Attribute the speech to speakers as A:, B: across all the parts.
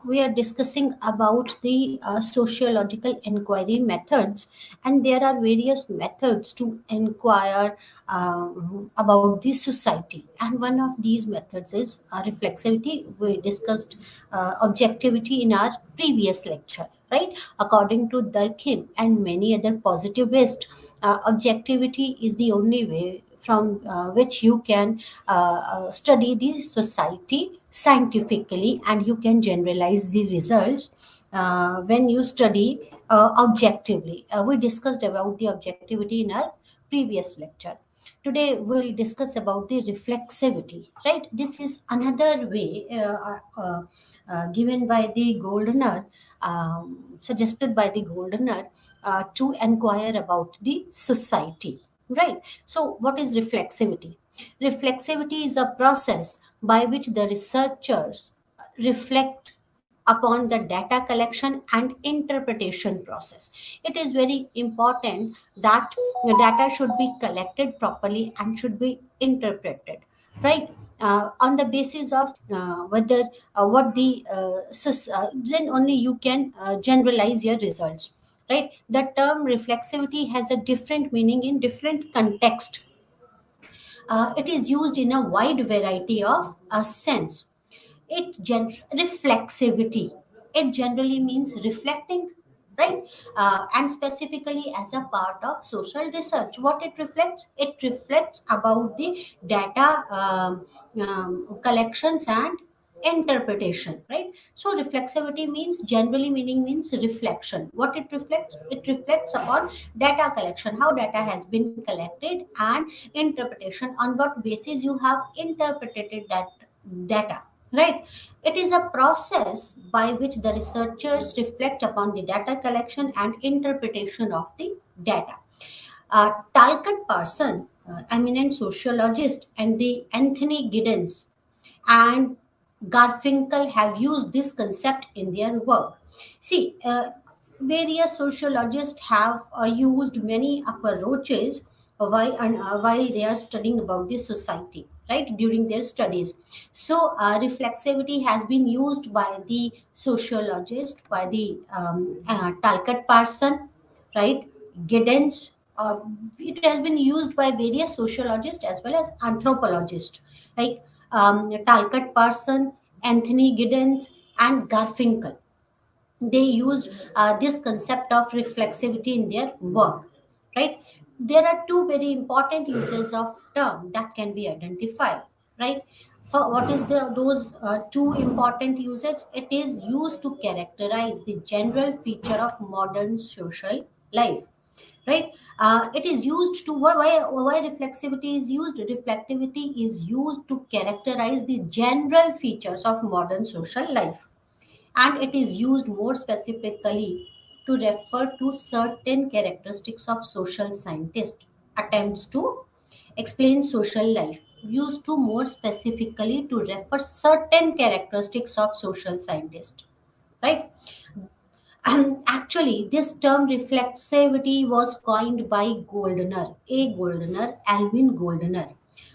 A: we are discussing about the sociological inquiry methods, and there are various methods to inquire about the society. And one of these methods is reflexivity. We discussed objectivity in our previous lecture, right? According to Durkheim and many other positivists, objectivity is the only way from which you can study the society scientifically, and you can generalize the results when you study objectively. We discussed about the objectivity in our previous lecture. Today we'll discuss about the reflexivity, right? This is another way given by the Goldener, suggested by the Goldener, to inquire about the society, right? So what is reflexivity? Reflexivity is a process by which the researchers reflect upon the data collection and interpretation process. It is very important that the data should be collected properly and should be interpreted, right? On the basis of whether what the then only you can generalize your results, right? The term reflexivity has a different meaning in different context. It is used in a wide variety of sense. Reflexivity, it generally means reflecting, right? And specifically as a part of social research, what it reflects about the data collections and interpretation, right? So reflexivity means, generally meaning means reflection. What it reflects upon data collection, how data has been collected, and interpretation, on what basis you have interpreted that data, right? It is a process by which the researchers reflect upon the data collection and interpretation of the data. Talcott Parson, eminent sociologist, and the Anthony Giddens and Garfinkel have used this concept in their work. See, various sociologists have used many approaches while they are studying about the society, right, during their studies. So, reflexivity has been used by the sociologist, by the Talcott Parson, right, Giddens. It has been used by various sociologists as well as anthropologists, like Talcott Parson, Anthony Giddens, and Garfinkel. They used this concept of reflexivity in their work, right? There are two very important uses of term that can be identified, right? For what is those two important uses? It is used to characterize the general feature of modern social life, right? It is used to why reflexivity is used. Reflectivity is used to characterize the general features of modern social life, and it is used more specifically to refer to certain characteristics of social scientists attempts to explain social life. Used to more specifically to refer certain characteristics of social scientists, right? Actually, this term reflexivity was coined by Alvin Goldner,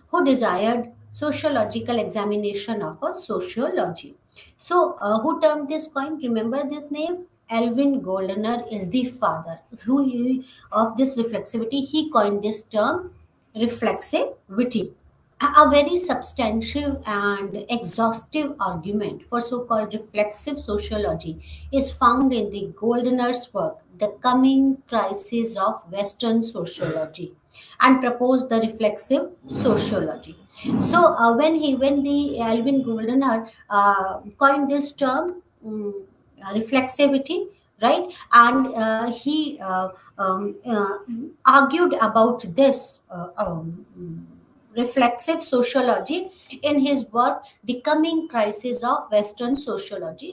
A: who desired sociological examination of a sociology. So, who termed this coin? Remember this name? Alvin Goldner is the father of this reflexivity. He coined this term reflexivity. A very substantive and exhaustive argument for so-called reflexive sociology is found in the Goldner's work, The Coming Crisis of Western Sociology, and proposed the reflexive sociology. So, when the Alvin Goldner coined this term, reflexivity, right, and he argued about this reflexive sociology in his work, The Coming Crisis of Western Sociology.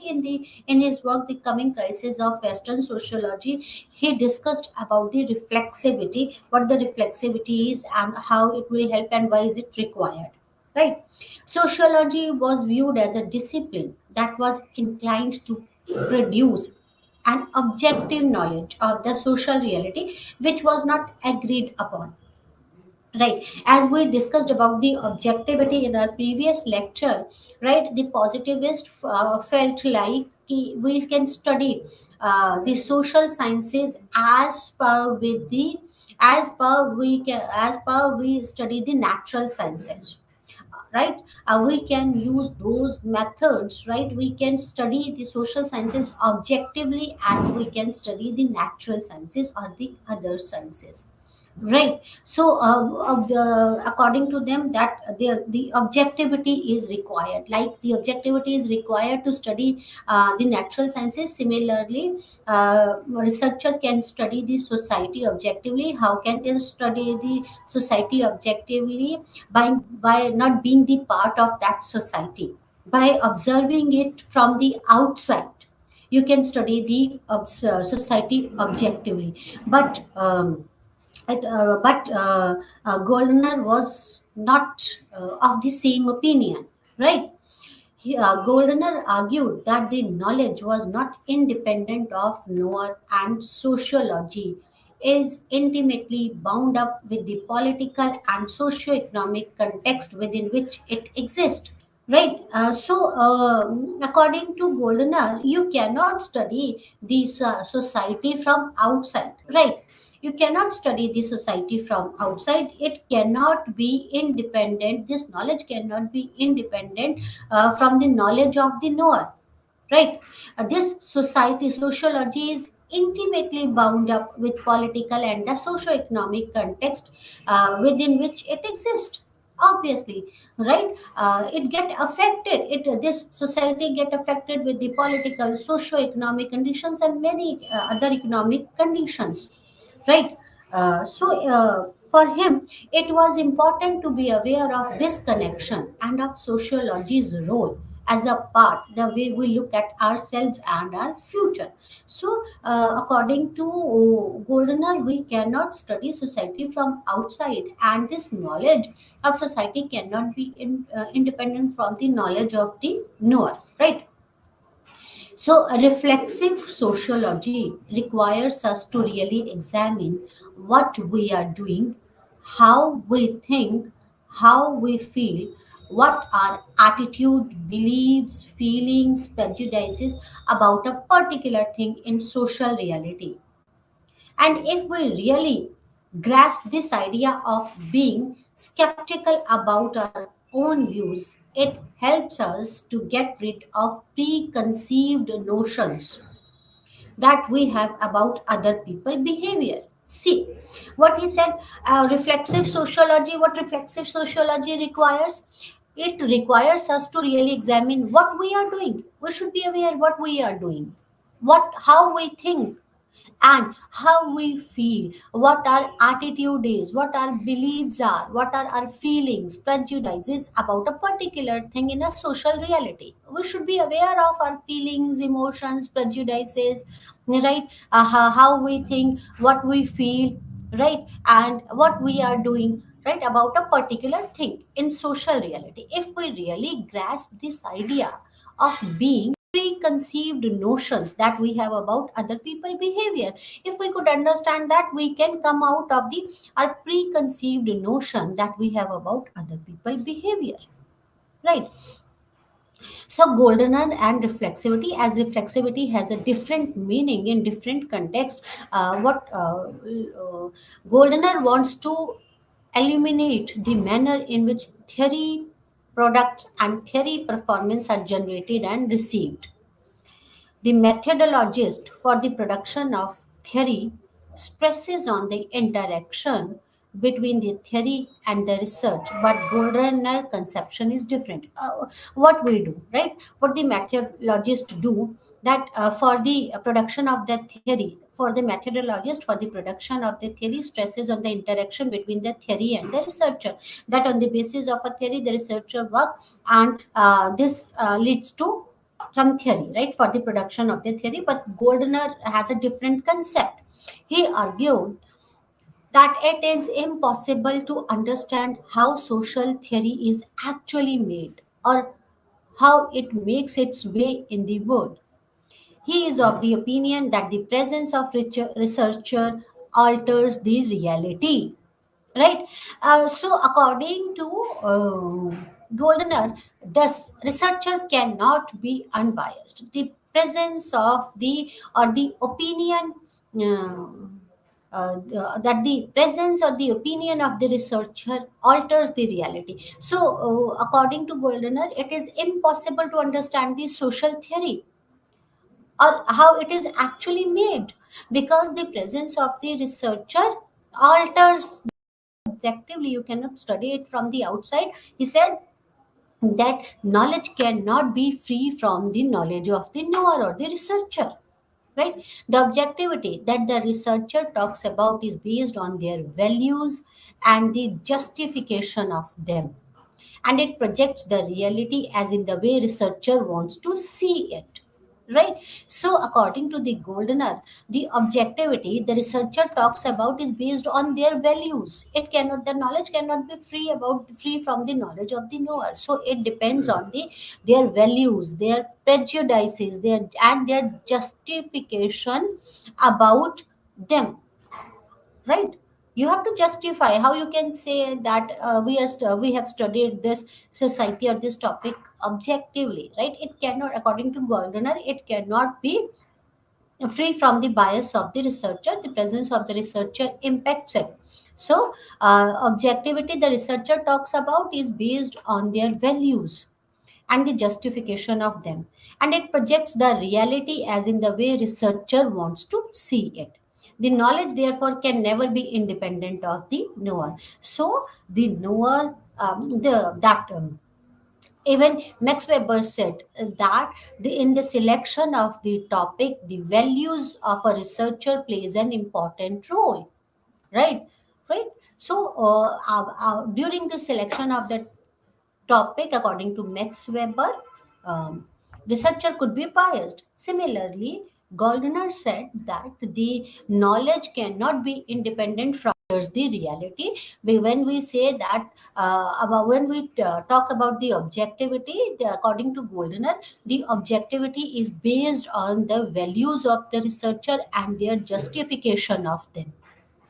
A: In his work, The Coming Crisis of Western Sociology, he discussed about the reflexivity, what the reflexivity is and how it will help and why is it required, right? Sociology was viewed as a discipline that was inclined to produce an objective knowledge of the social reality which was not agreed upon. Right, as we discussed about the objectivity in our previous lecture, right, the positivist felt like we can study the social sciences as per we study the natural sciences, right? We can use those methods, right? We can study the social sciences objectively as we can study the natural sciences or the other sciences, right? So according to them, that the objectivity is required, like the objectivity is required to study the natural sciences. Similarly, researcher can study the society objectively. How can they study the society objectively? By not being the part of that society, by observing it from the outside, you can study the society objectively. But Goldner was not of the same opinion, right? Goldner argued that the knowledge was not independent of knower, and sociology is intimately bound up with the political and socio-economic context within which it exists. Right. According to Goldener, you cannot study this society from outside. Right. You cannot study the society from outside. It cannot be independent. This knowledge cannot be independent from the knowledge of the knower. Right. This society sociology is intimately bound up with political and the socio-economic context within which it exists. Obviously, right? It get affected. This society get affected with the political, socio-economic conditions and many other economic conditions, right? For him, it was important to be aware of this connection and of sociology's role as a part, the way we look at ourselves and our future. So, according to Goldener, we cannot study society from outside, and this knowledge of society cannot be independent from the knowledge of the knower, right? So, reflexive sociology requires us to really examine what we are doing, how we think, how we feel, what our attitude, beliefs, feelings, prejudices about a particular thing in social reality. And if we really grasp this idea of being skeptical about our own views, it helps us to get rid of preconceived notions that we have about other people behavior. See what he said. Reflexive sociology, what reflexive sociology requires, it requires us to really examine what we are doing. We should be aware what we are doing, what how we think, and how we feel, what our attitude is, what our beliefs are, what are our feelings, prejudices about a particular thing in a social reality. We should be aware of our feelings, emotions, prejudices, right? How we think, what we feel, right? And what we are doing, right, about a particular thing in social reality. If we really grasp this idea of being preconceived notions that we have about other people behavior, if we could understand that, we can come out of the our preconceived notion that we have about other people behavior, right? So goldener and reflexivity, as reflexivity has a different meaning in different context, what goldener wants to eliminate the manner in which theory products and theory performance are generated and received. The methodologist for the production of theory stresses on the interaction between the theory and the research, but Goldner conception is different. What we do, right? What the methodologist do, that for the production of the theory, for the methodologist for the production of the theory stresses on the interaction between the theory and the researcher. That on the basis of a theory, the researcher work, and this leads to some theory, right, for the production of the theory. But Goldner has a different concept. He argued that it is impossible to understand how social theory is actually made or how it makes its way in the world. He is of the opinion that the presence of researcher alters the reality, right? So according to Goldener, the researcher cannot be unbiased. The presence of the or the opinion uh, that the presence or the opinion of the researcher alters the reality. So, according to Goldner, it is impossible to understand the social theory or how it is actually made, because the presence of the researcher alters objectively. You cannot study it from the outside. He said that knowledge cannot be free from the knowledge of the knower or the researcher, right? The objectivity that the researcher talks about is based on their values and the justification of them, and it projects the reality as in the way researcher wants to see it, right? So according to the Goldener, the objectivity the researcher talks about is based on their values. It cannot, the knowledge cannot be free from the knowledge of the knower. So it depends on the their values, their prejudices, their and their justification about them, right? You have to justify how you can say that we have studied this society or this topic objectively, right? It cannot, according to Goldner, it cannot be free from the bias of the researcher. The presence of the researcher impacts it. So objectivity the researcher talks about is based on their values and the justification of them, and it projects the reality as in the way researcher wants to see it. The knowledge therefore can never be independent of the knower. So the knower, the that even Max Weber said that in the selection of the topic, the values of a researcher plays an important role, right? Right. So during the selection of the topic, according to Max Weber, um, researcher could be biased. Similarly, Goldner said that the knowledge cannot be independent from the reality. When we say that about when we talk about the objectivity, according to Goldner, the objectivity is based on the values of the researcher and their justification of them,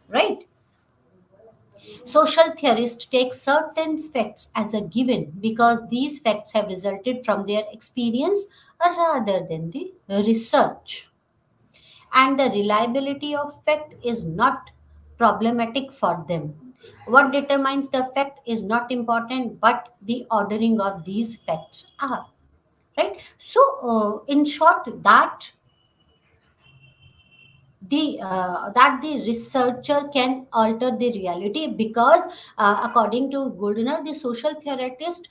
A: right? Social theorists take certain facts as a given because these facts have resulted from their experience rather than the research. And the reliability of fact is not problematic for them. What determines the fact is not important, but the ordering of these facts are. Right? So, in short, that the researcher can alter the reality because according to Goldner, the social theorist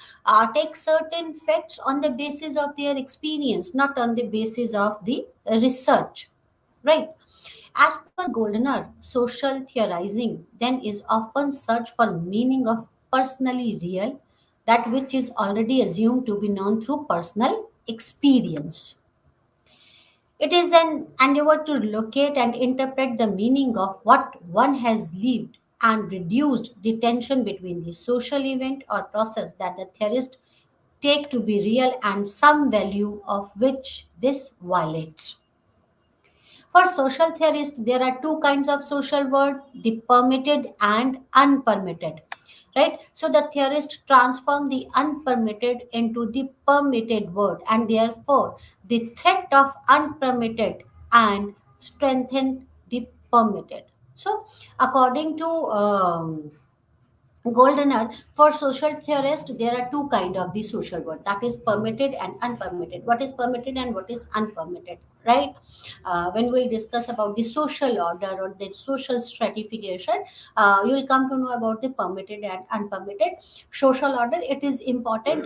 A: take certain facts on the basis of their experience, not on the basis of the research, right? As per Goldner, social theorizing then is often search for meaning of personally real, that which is already assumed to be known through personal experience. It is an endeavor to locate and interpret the meaning of what one has lived and reduced the tension between the social event or process that the theorist take to be real and some value of which this violates. For social theorists, there are two kinds of social world, the permitted and unpermitted. Right? So the theorists transform the unpermitted into the permitted word, and therefore the threat of unpermitted and strengthen the permitted. So, according to Goldener, for social theorists, there are two kind of the social world, that is permitted and unpermitted. What is permitted and what is unpermitted, right? When we discuss about the social order or the social stratification, you will come to know about the permitted and unpermitted social order. It is important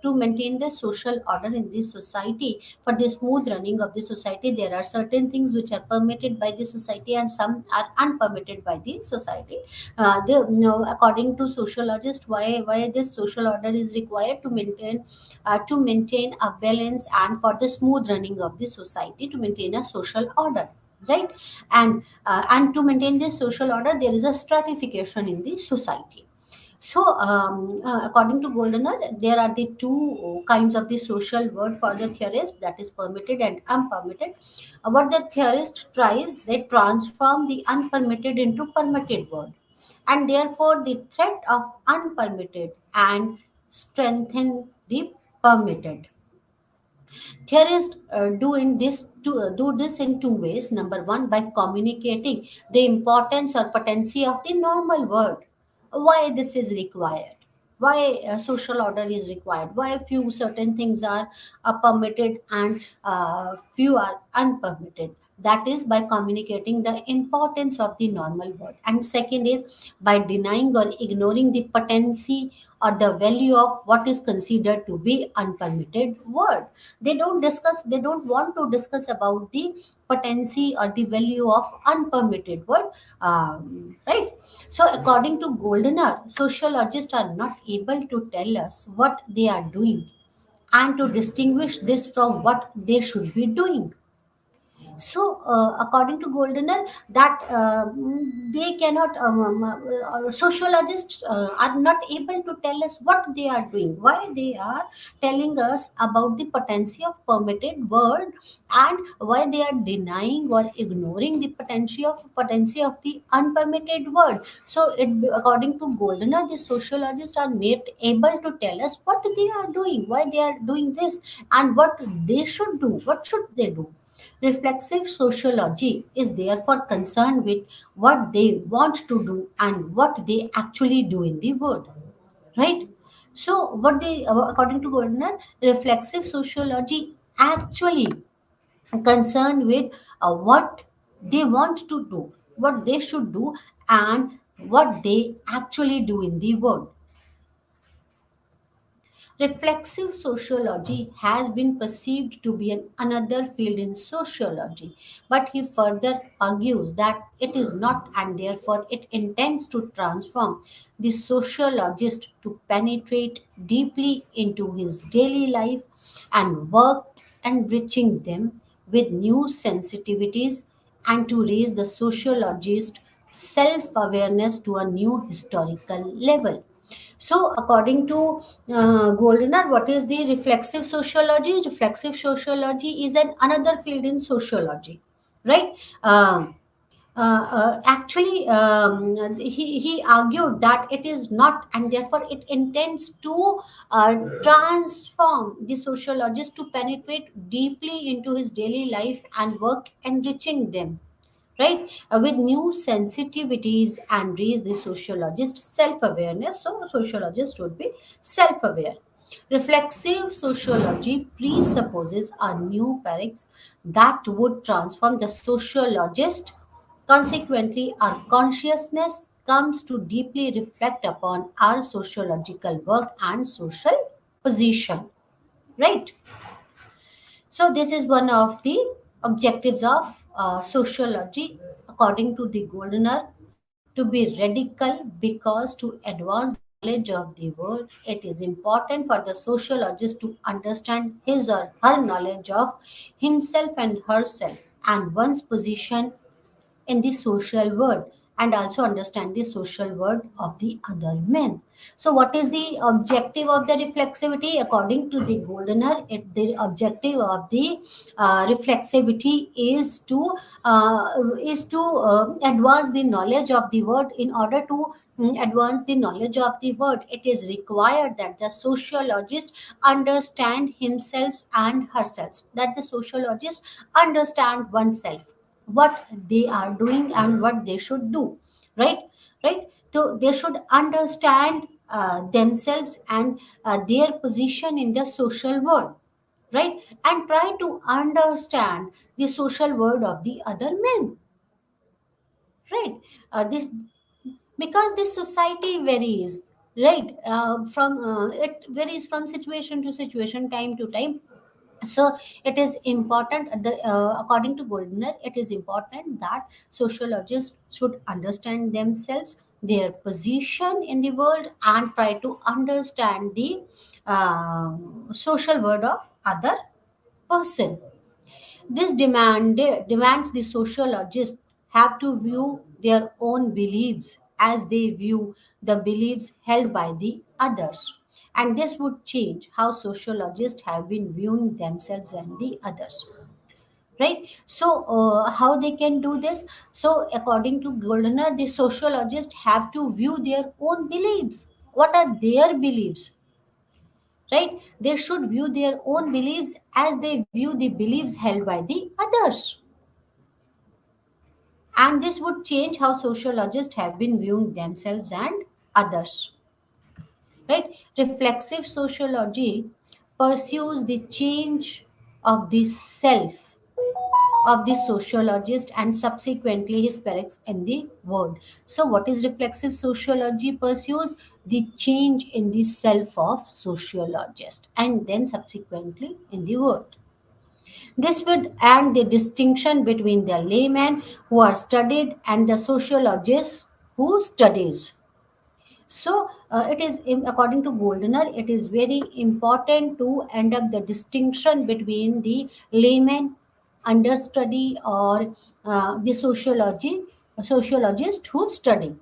A: to maintain the social order in this society. For the smooth running of the society, there are certain things which are permitted by the society and some are unpermitted by the society. According to sociologists, why this social order is required to maintain a balance and for the smooth running of the society, to maintain a social order, right? And to maintain this social order, there is a stratification in the society. So, according to Goldener, there are the two kinds of the social word for the theorist, that is permitted and unpermitted. What the theorist tries, they transform the unpermitted into permitted word, and therefore the threat of unpermitted and strengthen the permitted. Theorists do this in two ways. Number one, by communicating the importance or potency of the normal world, why this is required, why social order is required, why few certain things are permitted and few are unpermitted. That is by communicating the importance of the normal world. And second is by denying or ignoring the potency or the value of what is considered to be unpermitted word. They don't want to discuss about the potency or the value of unpermitted word, right? So according to Goldener, sociologists are not able to tell us what they are doing and to distinguish this from what they should be doing. So, according to Goldener, that they cannot, sociologists are not able to tell us what they are doing, why they are telling us about the potency of permitted word, and why they are denying or ignoring the potency of the unpermitted word. So, according to Goldener, the sociologists are not able to tell us what they are doing, why they are doing this, and what they should do, what should they do. Reflexive sociology is therefore concerned with what they want to do and what they actually do in the world, right? So, according to Gardner, reflexive sociology actually concerned with what they want to do, what they should do, and what they actually do in the world. Reflexive sociology has been perceived to be another field in sociology, but he further argues that it is not, and therefore it intends to transform the sociologist to penetrate deeply into his daily life and work, enriching them with new sensitivities and to raise the sociologist self awareness to a new historical level. So, according to Goldner, what is the reflexive sociology? Reflexive sociology is another field in sociology, right? Actually, he argued that it is not, and therefore it intends to transform the sociologist to penetrate deeply into his daily life and work, enriching them, right? With new sensitivities and raise the sociologist self-awareness. So sociologist would be self-aware. Reflexive sociology presupposes a new paradigm that would transform the sociologist. Consequently, our consciousness comes to deeply reflect upon our sociological work and social position, right? So, this is one of the objectives of sociology, according to the Goldener, to be radical because to advance the knowledge of the world, it is important for the sociologist to understand his or her knowledge of himself and herself and one's position in the social world, and also understand the social world of the other men. So, what is the objective of the reflexivity? According to the Goldener, the objective of the reflexivity is to advance the knowledge of the word. In order to advance the knowledge of the word, it is required that the sociologist understand himself and herself. That the sociologist understand oneself, what they are doing and what they should do, right? Right, so they should understand themselves and their position in the social world, right? And try to understand the social world of the other men, right? This because this society varies, right? From It varies from situation to situation, time to time. So it is important, according to Goldner, it is important that sociologists should understand themselves, their position in the world, and try to understand the social world of other person. This demands the sociologists have to view their own beliefs as they view the beliefs held by the others. And this would change how sociologists have been viewing themselves and the others. Right? So, how they can do this? So, according to Goldner, the sociologists have to view their own beliefs. What are their beliefs? right? They should view their own beliefs as they view the beliefs held by the others. And this would change how sociologists have been viewing themselves and others, right? Reflexive sociology pursues the change of the self of the sociologist and subsequently his peers in the world. So, what is reflexive sociology? Pursues the change in the self of sociologist and then subsequently in the world. This would end the distinction between the layman who are studied and the sociologist who studies. So, according to Goldner, it is very important to end up the distinction between the layman understudy or the sociologist who study.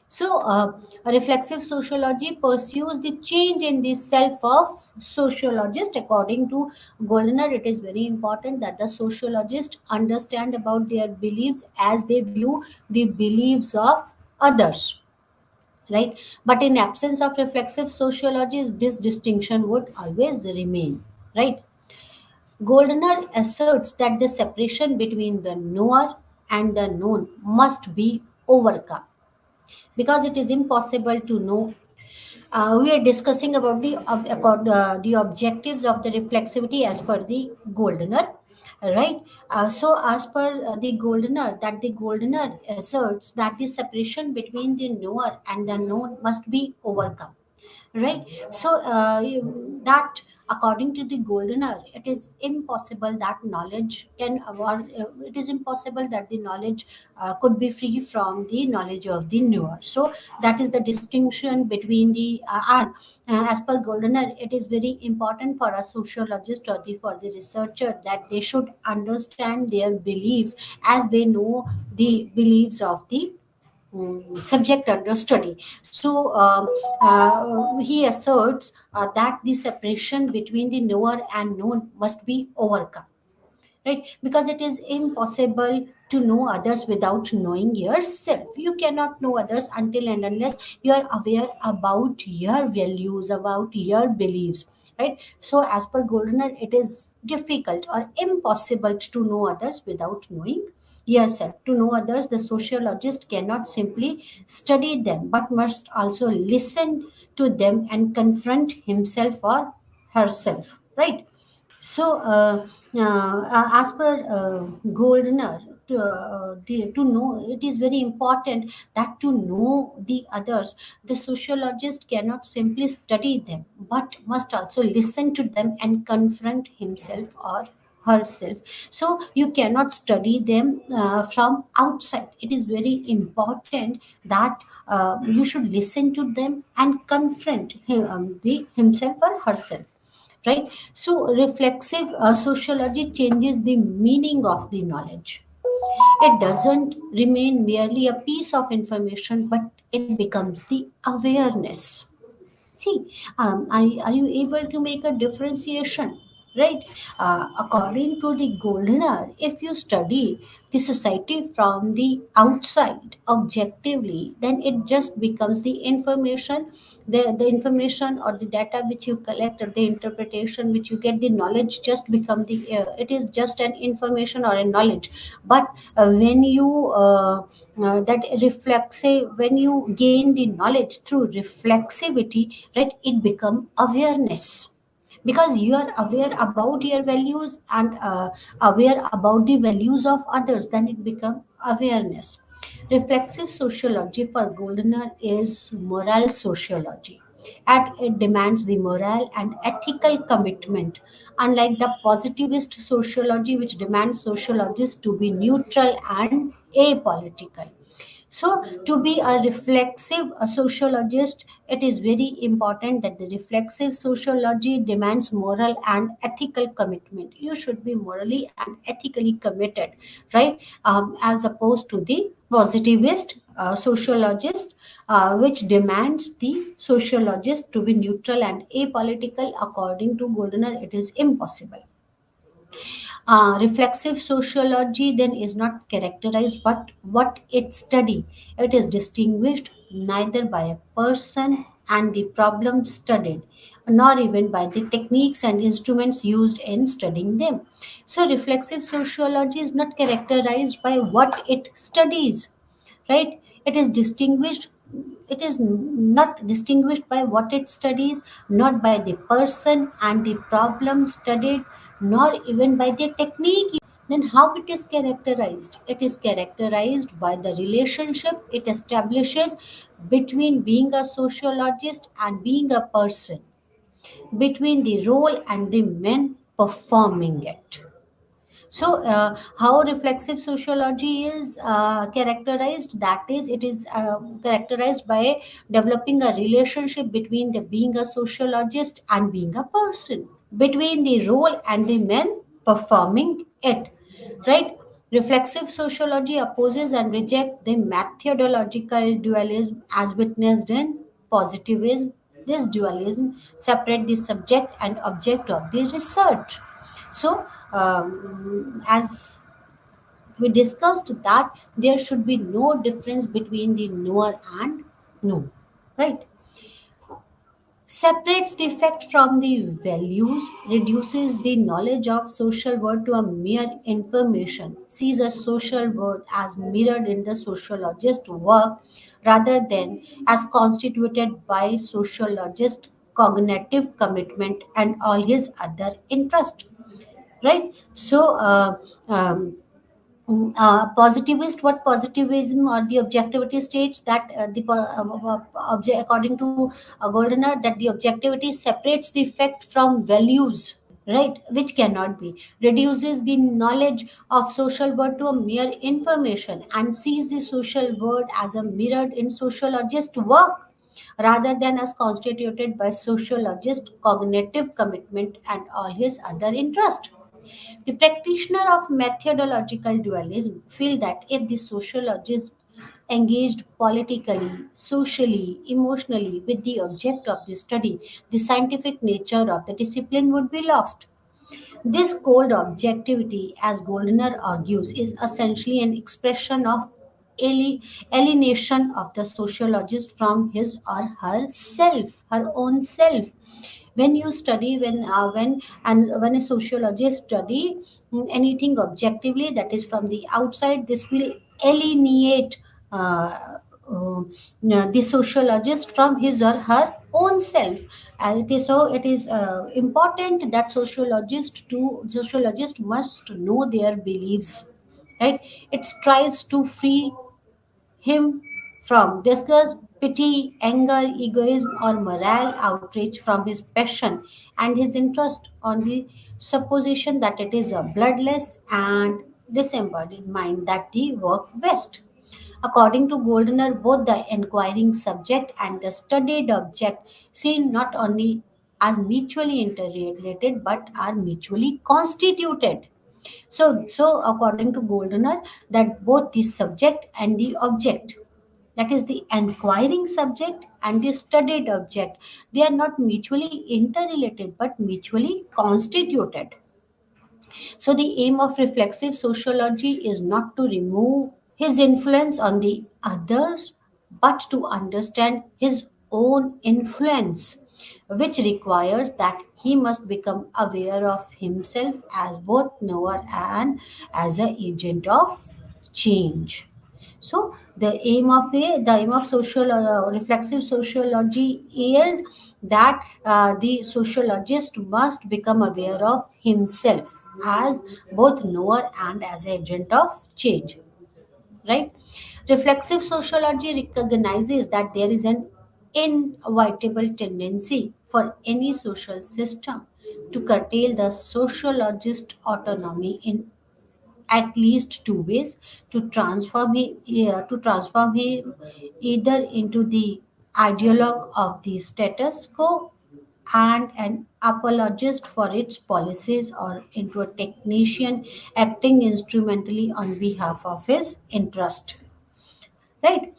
A: So, reflexive sociology pursues the change in the self of sociologist. According to Goldner, it is very important that the sociologist understand about their beliefs as they view the beliefs of others, right? But in absence of reflexive sociology, this distinction would always remain, right? Goldner asserts that the separation between the knower and the known must be overcome because it is impossible to know. We are discussing about the objectives of the reflexivity as per the Goldner, right? So, as per the Goldner asserts that the separation between the knower and the known must be overcome, right? So, that according to the Goldener, it is impossible that knowledge can or it is impossible that the knowledge could be free from the knowledge of the knower. So that is the distinction between the and as per Goldener, it is very important for a sociologist or the for the researcher that they should understand their beliefs as they know the beliefs of the subject under study. So he asserts that the separation between the knower and known must be overcome, right? Because it is impossible to know others without knowing yourself. You cannot know others until and unless you are aware about your values, about your beliefs, right? So as per Goldner, it is difficult or impossible to know others without knowing yourself. To know others, the sociologist cannot simply study them but must also listen to them and confront himself or herself, right? So, as per Goldner, to know, it is very important that to know the others, the sociologist cannot simply study them, but must also listen to them and confront himself or herself. So, you cannot study them from outside. It is very important that you should listen to them and confront himself or herself, right? So reflexive sociology changes the meaning of the knowledge. It doesn't remain merely a piece of information, but it becomes the awareness. See, are you able to make a differentiation? Right? According to the Goldner, if you study the society from the outside objectively, then it just becomes the information, the information or the data which you collect or the interpretation which you get, the knowledge just become it is just an information or a knowledge. But when you that reflexive when you gain the knowledge through reflexivity, right, it become awareness because you are aware about your values and aware about the values of others, then it become awareness. Reflexive sociology for Goldner is moral sociology, and it demands the moral and ethical commitment, unlike the positivist sociology which demands sociologists to be neutral and apolitical. So, to be a reflexive sociologist, it is very important that the reflexive sociology demands moral and ethical commitment. You should be morally and ethically committed, right? As opposed to the positivist sociologist, which demands the sociologist to be neutral and apolitical. According to Goldner, it is impossible. Reflexive sociology then is not characterized but what it study. It is distinguished neither by a person and the problem studied nor even by the techniques and instruments used in studying them. So, reflexive sociology is not characterized by what it studies, right? It is not distinguished by what it studies, not by the person and the problem studied, nor even by the technique. Then how it is characterized? It is characterized by the relationship it establishes between being a sociologist and being a person, between the role and the men performing it. So, how reflexive sociology is characterized? That is, it is characterized by developing a relationship between the being a sociologist and being a person, between the role and the men performing it. Right? Reflexive sociology opposes and rejects the methodological dualism as witnessed in positivism. This dualism separate the subject and object of the research. So, as we discussed that there should be no difference between the knower and known, right? Separates the fact from the values, reduces the knowledge of social world to a mere information, sees a social world as mirrored in the sociologist work rather than as constituted by sociologist cognitive commitment and all his other interest, right? So, positivist, what positivism or the objectivity states that according to Goldner, that the objectivity separates the fact from values, right? Which cannot be, reduces the knowledge of social world to a mere information, and sees the social world as a mirrored in sociologist work rather than as constituted by sociologist cognitive commitment and all his other interest. The practitioner of methodological dualism feel that if the sociologist engaged politically, socially, emotionally with the object of the study, the scientific nature of the discipline would be lost. This cold objectivity, as Goldner argues, is essentially an expression of alienation of the sociologist from his or her self, her own self. When you study, when a sociologist study anything objectively, that is from the outside, this will alienate uh, the sociologist from his or her own self. And it is so, it is important that sociologist must know their beliefs, right? It tries to free him from disgust, pity, anger, egoism, or moral outrage from his passion and his interest on the supposition that it is a bloodless and disembodied mind that the work best. According to Goldner, both the inquiring subject and the studied object seen not only as mutually interrelated but are mutually constituted. So according to Goldner, that both the subject and the object, that is the inquiring subject and the studied object, they are not mutually interrelated but mutually constituted. So the aim of reflexive sociology is not to remove his influence on the others, but to understand his own influence, which requires that he must become aware of himself as both knower and as an agent of change. So the aim of social reflexive sociology is that the sociologist must become aware of himself as both knower and as agent of change, right? Reflexive sociology recognizes that there is an inevitable tendency for any social system to curtail the sociologist autonomy in at least two ways: to transform him either into the ideologue of the status quo and an apologist for its policies, or into a technician acting instrumentally on behalf of his interest, right?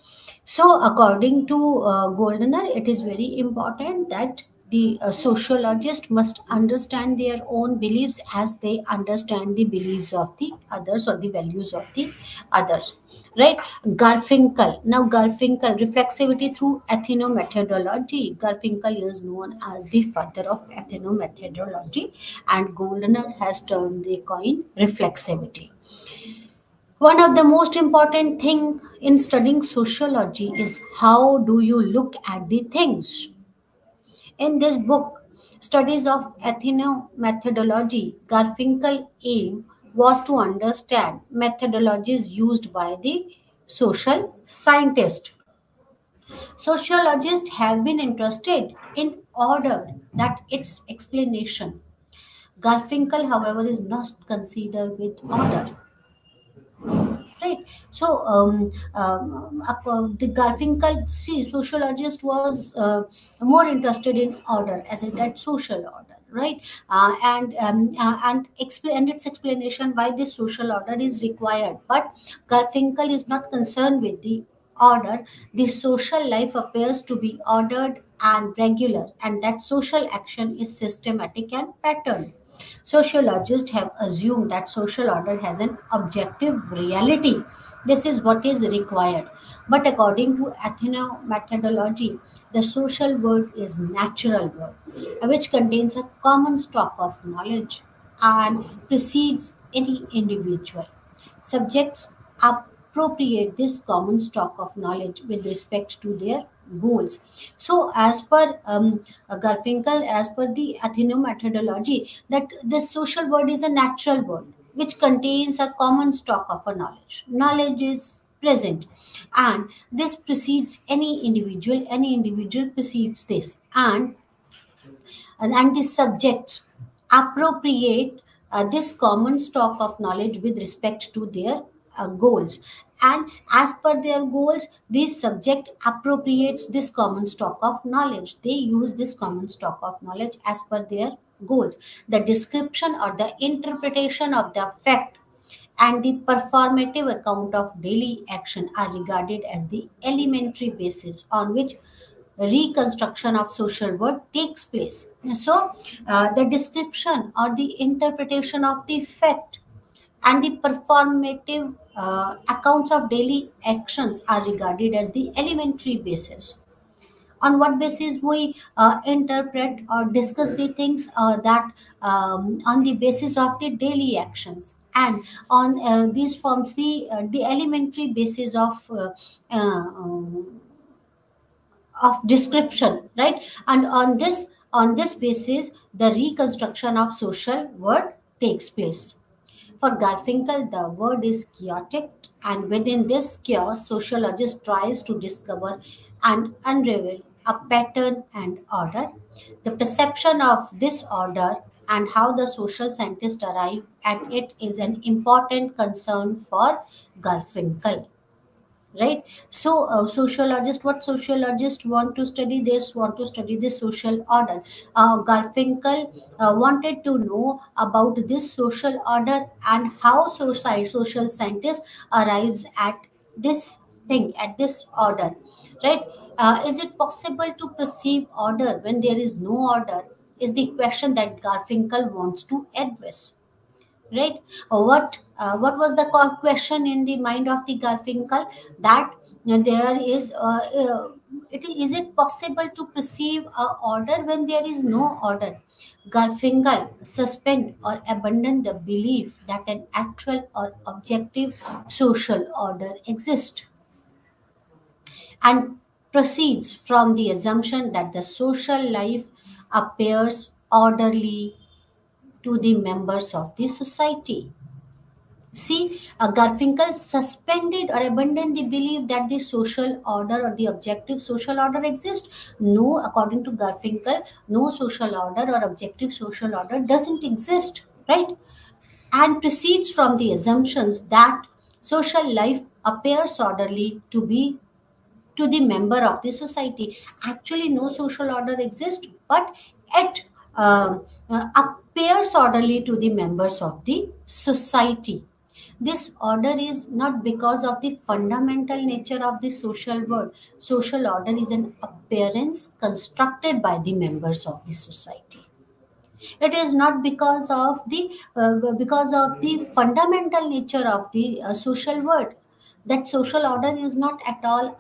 A: So according to Goldner, it is very important that The sociologist must understand their own beliefs as they understand the beliefs of the others or the values of the others. Right? Garfinkel. Now, Garfinkel, reflexivity through ethnomethodology. Garfinkel is known as the father of ethnomethodology, and Goldner has termed the coin reflexivity. One of the most important thing in studying sociology is how do you look at the things. In this book, Studies of Ethnomethodology, Garfinkel's aim was to understand methodologies used by the social scientist. Sociologists have been interested in order that its explanation. Garfinkel, however, is not considered with order. Right. So the Garfinkel, see, sociologist was more interested in order as it that social order, right? And its explanation why this social order is required. But Garfinkel is not concerned with the order. The social life appears to be ordered and regular, and that social action is systematic and patterned. Sociologists have assumed that social order has an objective reality. This is what is required. But according to Athena methodology, the social world is natural world, which contains a common stock of knowledge and precedes any individual. Subjects appropriate this common stock of knowledge with respect to their goals. So, as per Garfinkel, as per the Atheno methodology, that this social world is a natural world which contains a common stock of a knowledge. Knowledge is present, and this precedes any individual precedes this, and the subjects appropriate this common stock of knowledge with respect to their goals, and as per their goals this subject appropriates this common stock of knowledge. They use this common stock of knowledge as per their goals. The description or the interpretation of the fact and the performative account of daily action are regarded as the elementary basis on which reconstruction of social world takes place. So, the description or the interpretation of the fact and the performative accounts of daily actions are regarded as the elementary basis. On what basis we interpret or discuss the things that on the basis of the daily actions, and on these forms the elementary basis of description, right? And on this basis the reconstruction of social world takes place. For Garfinkel, the world is chaotic, and within this chaos sociologist tries to discover and unravel a pattern and order. The perception of this order and how the social scientists arrive at it is an important concern for Garfinkel. Right. So sociologists, what sociologists want to study, they want to study the social order. Garfinkel wanted to know about this social order and how social scientists arrives at this thing, at this order. Right. Is it possible to perceive order when there is no order, is the question that Garfinkel wants to address. Right. What was the question in the mind of the Garfinkel, that there is it possible to perceive a order when there is no order? Garfinkel suspend or abandon the belief that an actual or objective social order exists, and proceeds from the assumption that the social life appears orderly to the members of the society. See, Garfinkel suspended or abandoned the belief that the social order or the objective social order exists. No, according to Garfinkel, no social order or objective social order doesn't exist, right? And proceeds from the assumptions that social life appears orderly to the member of the society. Actually, no social order exists, but it appears orderly to the members of the society. This order is not because of the fundamental nature of the social world. Social order is an appearance constructed by the members of the society. It is not because of the fundamental nature of the social world. That social order is not at all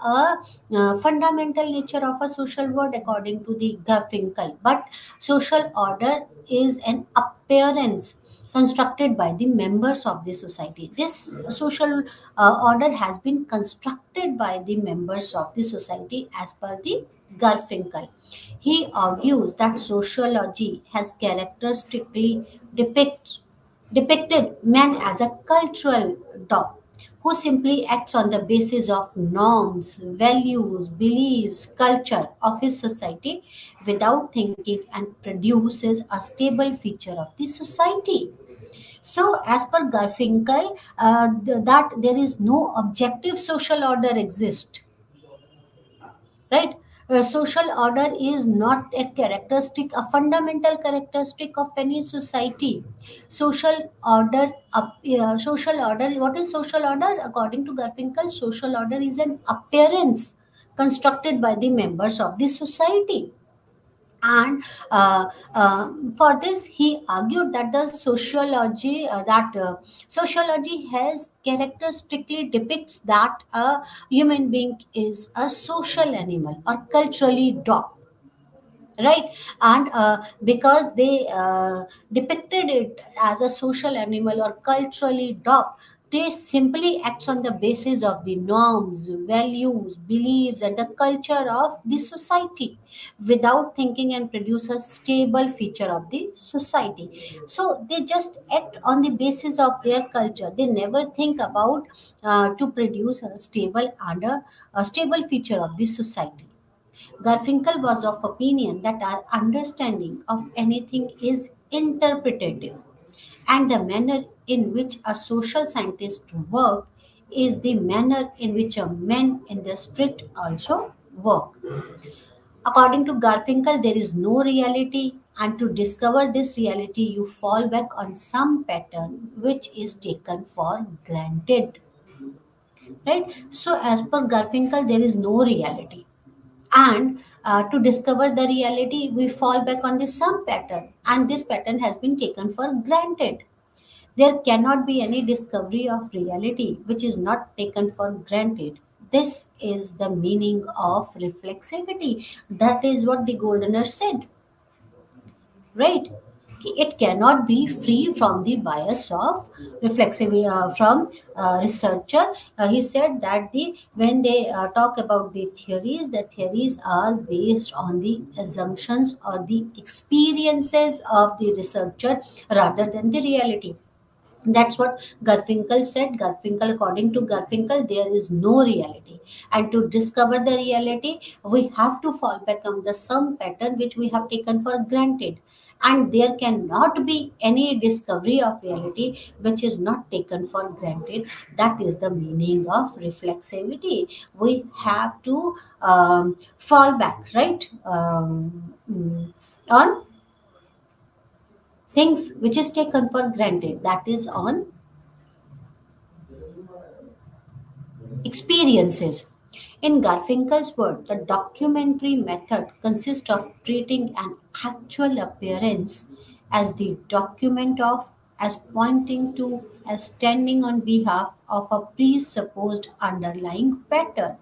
A: a fundamental nature of a social world according to the Garfinkel, but social order is an appearance constructed by the members of the society. This social order has been constructed by the members of the society as per the Garfinkel. He argues that sociology has characteristically depicted man as a cultural dog who simply acts on the basis of norms, values, beliefs, culture of his society without thinking and produces a stable feature of the society. So, as per Garfinkel, that there is no objective social order exists, right? Social order is not a characteristic, a fundamental characteristic of any society. Social order, what is social order according to Garfinkel? Social order is an appearance constructed by the members of the society. And for this he argued that the sociology has characteristically depicts that a human being is a social animal or culturally dog, right? And because they depicted it as a social animal or culturally dog, they simply acts on the basis of the norms, values, beliefs and the culture of the society without thinking and produce a stable feature of the society. So they just act on the basis of their culture. They never think about to produce a stable and a stable feature of the society. Garfinkel was of opinion that our understanding of anything is interpretative, and the manner in which a social scientist work is the manner in which a man in the street also work. According to Garfinkel, there is no reality, and to discover this reality, you fall back on some pattern which is taken for granted. Right? So, as per Garfinkel, there is no reality, and to discover the reality we fall back on the some pattern, and this pattern has been taken for granted. There cannot be any discovery of reality which is not taken for granted. This is the meaning of reflexivity. That is what the Goldener said, right? It cannot be free from the bias of reflexivity. From researcher, he said that the when they talk about the theories are based on the assumptions or the experiences of the researcher rather than the reality. That's what Garfinkel said. Garfinkel, according to Garfinkel, there is no reality. And to discover the reality, we have to fall back on the some pattern which we have taken for granted. And there cannot be any discovery of reality which is not taken for granted. That is the meaning of reflexivity. We have to fall back, right? On things which is taken for granted. That is on experiences. In Garfinkel's word, the documentary method consists of treating an actual appearance as the document of, as pointing to, as standing on behalf of a presupposed underlying pattern.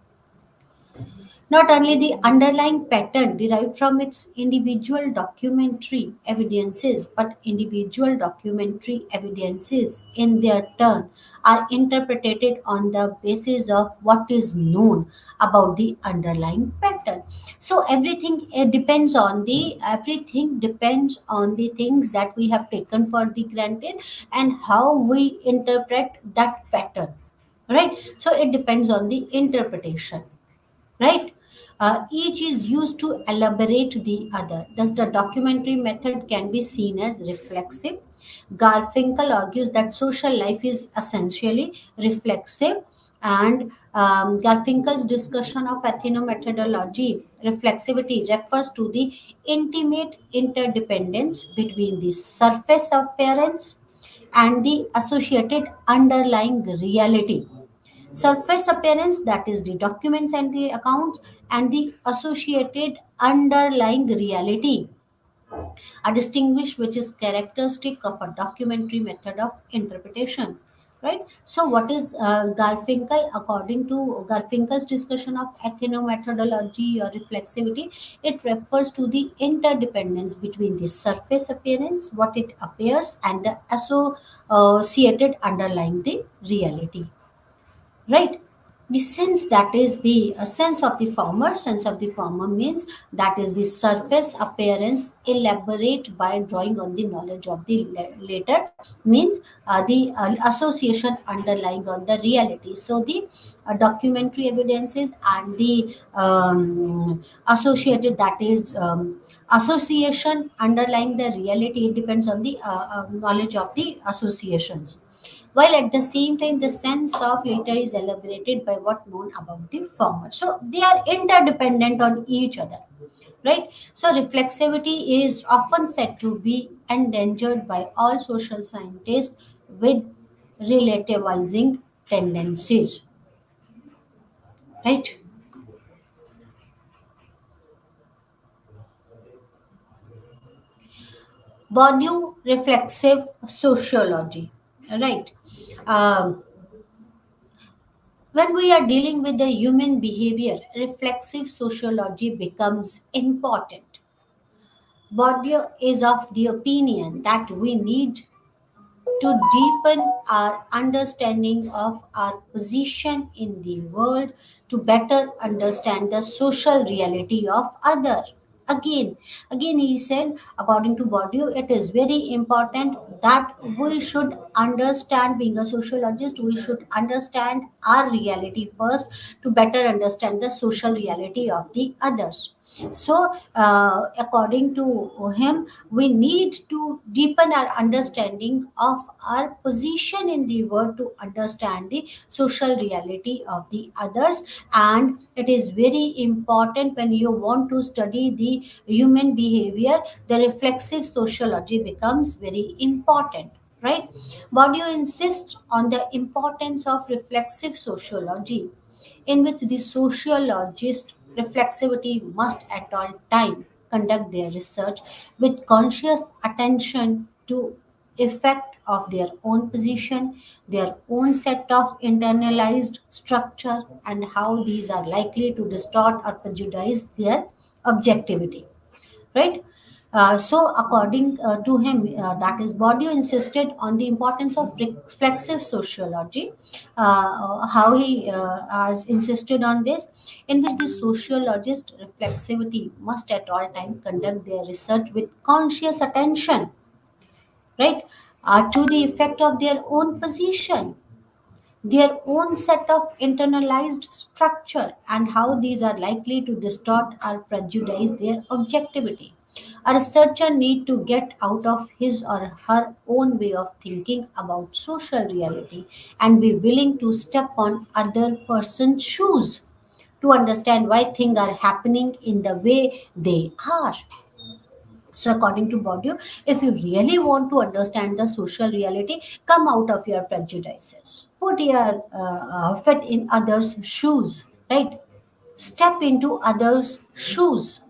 A: Not only the underlying pattern derived from its individual documentary evidences, but individual documentary evidences in their turn are interpreted on the basis of what is known about the underlying pattern. So everything depends on the things that we have taken for the granted and how we interpret that pattern. Right? So it depends on the interpretation, right? Each is used to elaborate the other. Thus, the documentary method can be seen as reflexive. Garfinkel argues that social life is essentially reflexive, and Garfinkel's discussion of ethnomethodology reflexivity refers to the intimate interdependence between the surface appearance and the associated underlying reality. Surface appearance, that is the documents and the accounts, and the associated underlying reality are distinguished, which is characteristic of a documentary method of interpretation. Right. So, what is Garfinkel? According to Garfinkel's discussion of ethnomethodology or reflexivity, it refers to the interdependence between the surface appearance, what it appears, and the associated underlying the reality. Right. The sense, that is the sense of the former means that is the surface appearance elaborate by drawing on the knowledge of the later means the association underlying on the reality. So the documentary evidences and the associated, that is association underlying the reality, it depends on the knowledge of the associations, while at the same time the sense of later is elaborated by what known about the former. So they are interdependent on each other, right? So reflexivity is often said to be endangered by all social scientists with relativizing tendencies, right? Bourdieu reflexive sociology, right? Um, When we are dealing with the human behavior, reflexive sociology becomes important. Bourdieu is of the opinion that we need to deepen our understanding of our position in the world to better understand the social reality of other. Again, again, he said, according to Bourdieu, it is very important that we should understand, being a sociologist, we should understand our reality first to better understand the social reality of the others. So, according to him, we need to deepen our understanding of our position in the world to understand the social reality of the others. And it is very important when you want to study the human behavior, the reflexive sociology becomes very important. Right? Bourdieu insists on the importance of reflexive sociology, in which the sociologist reflexivity must at all time conduct their research with conscious attention to effect of their own position, their own set of internalized structure, and how these are likely to distort or prejudice their objectivity, right? So, according to him, that is, Bourdieu insisted on the importance of reflexive sociology. How he has insisted on this, in which the sociologist reflexivity must at all time conduct their research with conscious attention, right, to the effect of their own position, their own set of internalized structure, and how these are likely to distort or prejudice their objectivity. A researcher need to get out of his or her own way of thinking about social reality and be willing to step on other person's shoes to understand why things are happening in the way they are. So, according to Bourdieu, if you really want to understand the social reality, come out of your prejudices. Put your foot in others' shoes, right? Step into others' shoes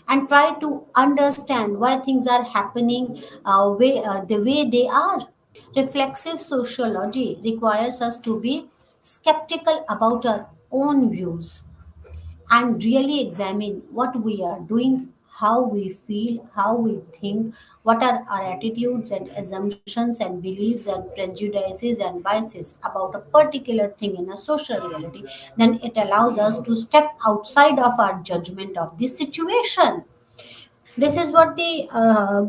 A: and try to understand why things are happening the way they are. Reflexive sociology requires us to be skeptical about our own views and really examine what we are doing, how we feel, how we think, what are our attitudes and assumptions and beliefs and prejudices and biases about a particular thing in a social reality, then it allows us to step outside of our judgment of the situation. This is what the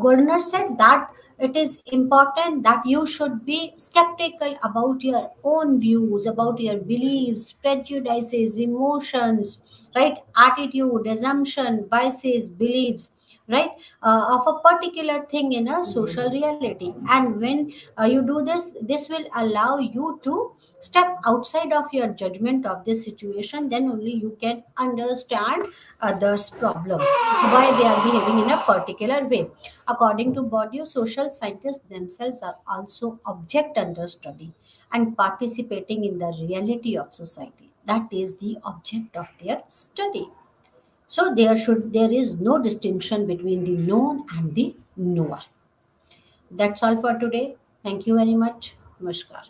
A: Goldner said, that it is important that you should be skeptical about your own views, about your beliefs, prejudices, emotions, right? Attitude, assumption, biases, beliefs, right, of a particular thing in a social reality. And when you do this, this will allow you to step outside of your judgment of this situation. Then only you can understand others problem, why they are behaving in a particular way. According to Bourdieu, social scientists themselves are also object under study and participating in the reality of society. That is the object of their study. So there is no distinction between the known and the knower. That's all for today. Thank you very much. Namaskar.